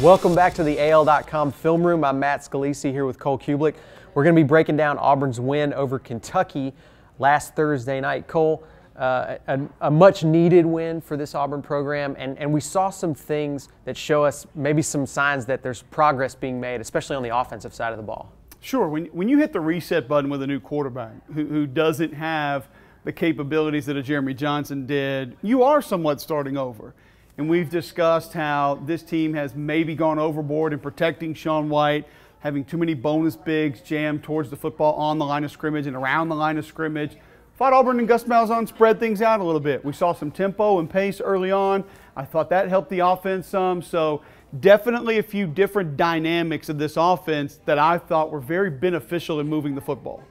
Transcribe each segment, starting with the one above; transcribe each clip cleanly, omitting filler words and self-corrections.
Welcome back to the AL.com film room. I'm Matt Scalici here with Cole Cubelic. We're going to be breaking down Auburn's win over Kentucky last Thursday night. Cole, a much-needed win for this Auburn program, and we saw some things that show us maybe some signs that there's progress being made, especially on the offensive side of the ball. Sure. When you hit the reset button with a new quarterback who doesn't have the capabilities that a Jeremy Johnson did, you are somewhat starting over. And we've discussed how this team has maybe gone overboard in protecting Shaun White, having too many bonus bigs jammed towards the football on the line of scrimmage and around the line of scrimmage. Thought Auburn and Gus Malzahn spread things out a little bit. We saw some tempo and pace early on. I thought that helped the offense some. So definitely a few different dynamics of this offense that I thought were very beneficial in moving the football.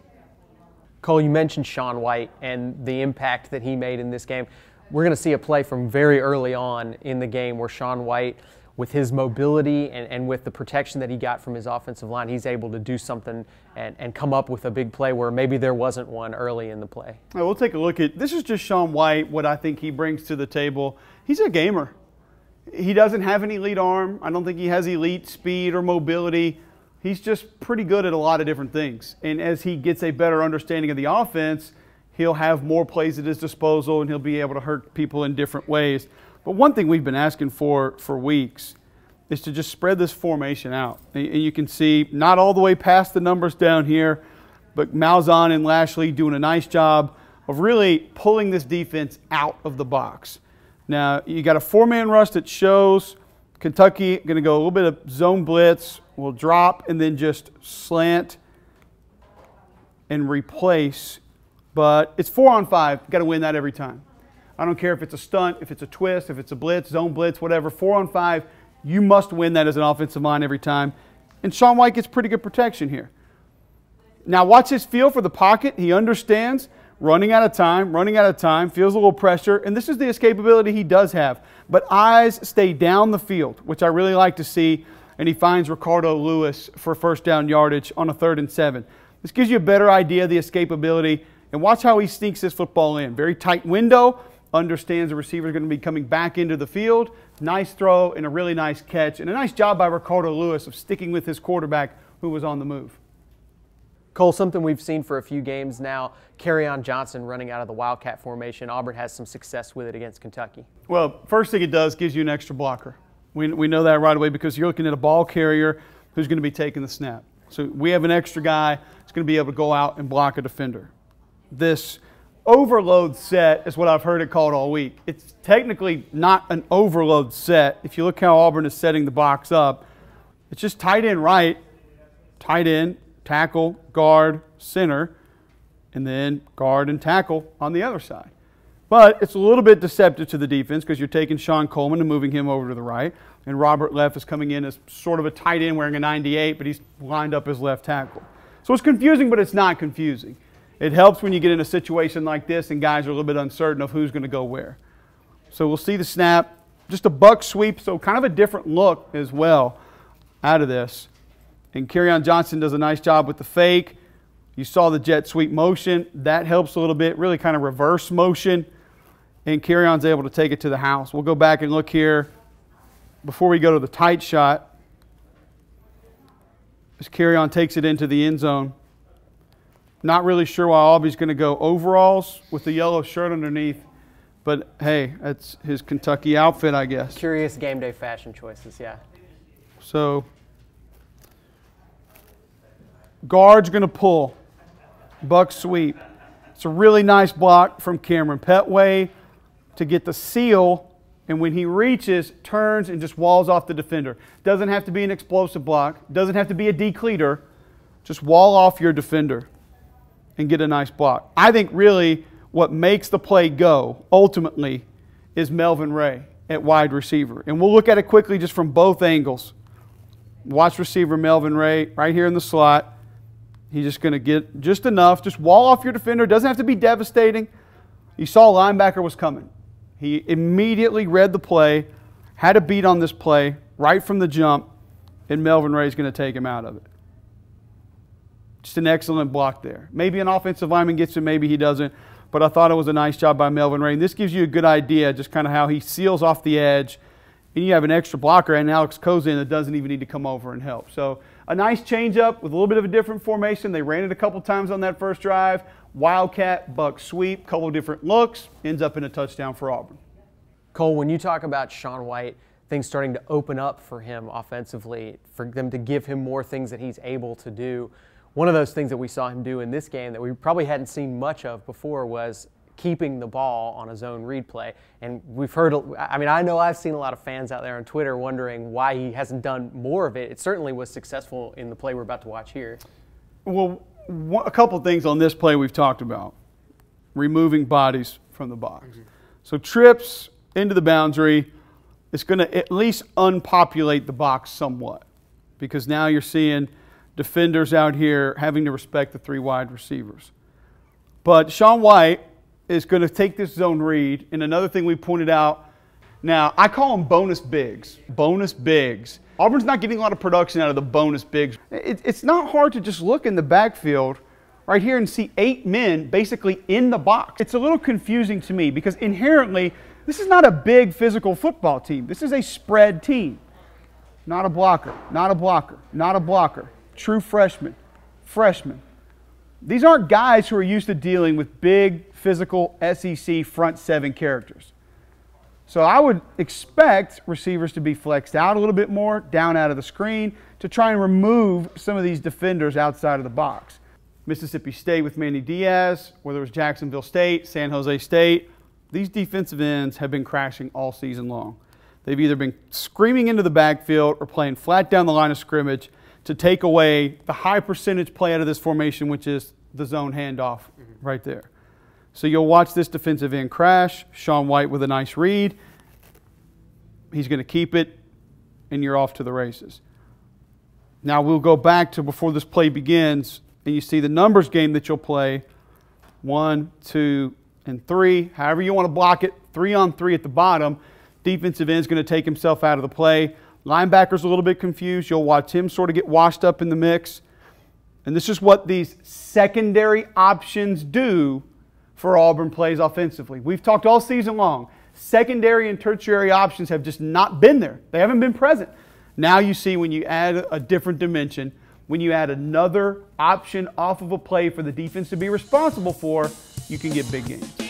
Cole, you mentioned Shaun White and the impact that he made in this game. We're going to see a play from very early on in the game where Shaun White, with his mobility and with the protection that he got from his offensive line, he's able to do something and come up with a big play where maybe there wasn't one early in the play. All right, we'll take a look at this. Is just Shaun White, what I think he brings to the table. He's a gamer. He doesn't have an elite arm. I don't think he has elite speed or mobility. He's just pretty good at a lot of different things. And as he gets a better understanding of the offense, he'll have more plays at his disposal and he'll be able to hurt people in different ways. But one thing we've been asking for weeks is to just spread this formation out. And you can see not all the way past the numbers down here, but Malzahn and Lashley doing a nice job of really pulling this defense out of the box. Now, you got a four-man rush that shows Kentucky going to go a little bit of zone blitz, will drop and then just slant and replace. But it's 4-on-5. Got to win that every time. I don't care if it's a stunt, if it's a twist, if it's a blitz, zone blitz, whatever. 4-on-5, you must win that as an offensive line every time. And Shaun White gets pretty good protection here. Now watch his feel for the pocket. He understands running out of time, feels a little pressure, and this is the escapability he does have. But eyes stay down the field, which I really like to see, and he finds Ricardo Lewis for first down yardage on a 3rd and 7. This gives you a better idea of the escapability. And watch how he sneaks this football in. Very tight window, understands the receiver is going to be coming back into the field. Nice throw and a really nice catch. And a nice job by Ricardo Lewis of sticking with his quarterback who was on the move. Cole, something we've seen for a few games now, Kerryon Johnson running out of the Wildcat formation. Auburn has some success with it against Kentucky. Well, first thing it does, gives you an extra blocker. We know that right away because you're looking at a ball carrier who's going to be taking the snap. So we have an extra guy who's going to be able to go out and block a defender. This overload set is what I've heard it called all week. It's technically not an overload set. If you look how Auburn is setting the box up, it's just tight end right, tight end, tackle, guard, center, and then guard and tackle on the other side. But it's a little bit deceptive to the defense because you're taking Sean Coleman and moving him over to the right, and Robert Leff is coming in as sort of a tight end wearing a 98, but he's lined up as left tackle. So it's confusing, but it's not confusing. It helps when you get in a situation like this and guys are a little bit uncertain of who's going to go where. So we'll see the snap. Just a buck sweep, so kind of a different look as well out of this. And Kerryon Johnson does a nice job with the fake. You saw the jet sweep motion. That helps a little bit, really kind of reverse motion. And Kerryon's able to take it to the house. We'll go back and look here before we go to the tight shot. As Kerryon takes it into the end zone. Not really sure why Aubie's going to go overalls with the yellow shirt underneath. But, hey, that's his Kentucky outfit, I guess. Curious game day fashion choices, yeah. So, guard's going to pull. Buck sweep. It's a really nice block from Cameron Petway to get the seal. And when he reaches, turns and just walls off the defender. Doesn't have to be an explosive block. Doesn't have to be a decleater. Just wall off your defender and get a nice block. I think really what makes the play go ultimately is Melvin Ray at wide receiver. And we'll look at it quickly just from both angles. Watch receiver Melvin Ray right here in the slot. He's just going to get just enough. Just wall off your defender. Doesn't have to be devastating. You saw a linebacker was coming. He immediately read the play, had a beat on this play right from the jump, and Melvin Ray is going to take him out of it. Just an excellent block there. Maybe an offensive lineman gets it, maybe he doesn't. But I thought it was a nice job by Melvin Ray. And this gives you a good idea just kind of how he seals off the edge and you have an extra blocker and Alex Kozin that doesn't even need to come over and help. So a nice changeup with a little bit of a different formation. They ran it a couple times on that first drive. Wildcat, buck sweep, couple of different looks, ends up in a touchdown for Auburn. Cole, when you talk about Shaun White, things starting to open up for him offensively, for them to give him more things that he's able to do, one of those things that we saw him do in this game that we probably hadn't seen much of before was keeping the ball on a zone read play. And we've heard, I mean, I know I've seen a lot of fans out there on Twitter wondering why he hasn't done more of it. It certainly was successful in the play we're about to watch here. Well, a couple things on this play we've talked about. Removing bodies from the box. So trips into the boundary, it's going to at least unpopulate the box somewhat, because now you're seeing defenders out here having to respect the 3 wide receivers. But Shaun White is going to take this zone read, and another thing we pointed out, now I call them bonus bigs. Bonus bigs. Auburn's not getting a lot of production out of the bonus bigs. It's not hard to just look in the backfield right here and see 8 men basically in the box. It's a little confusing to me because inherently this is not a big physical football team. This is a spread team. Not a blocker, not a blocker, not a blocker. True freshman. These aren't guys who are used to dealing with big physical SEC front 7 characters. So I would expect receivers to be flexed out a little bit more, down out of the screen, to try and remove some of these defenders outside of the box. Mississippi State with Manny Diaz, whether it was Jacksonville State, San Jose State, these defensive ends have been crashing all season long. They've either been screaming into the backfield or playing flat down the line of scrimmage to take away the high percentage play out of this formation, which is the zone handoff right there. So you'll watch this defensive end crash. Shaun White with a nice read. He's going to keep it, and you're off to the races. Now we'll go back to before this play begins, and you see the numbers game that you'll play. 1, 2, and 3. However you want to block it. 3 on 3 at the bottom. Defensive end is going to take himself out of the play. Linebacker's a little bit confused. You'll watch him sort of get washed up in the mix. And this is what these secondary options do for Auburn plays offensively. We've talked all season long. Secondary and tertiary options have just not been there. They haven't been present. Now you see when you add a different dimension, when you add another option off of a play for the defense to be responsible for, you can get big gains.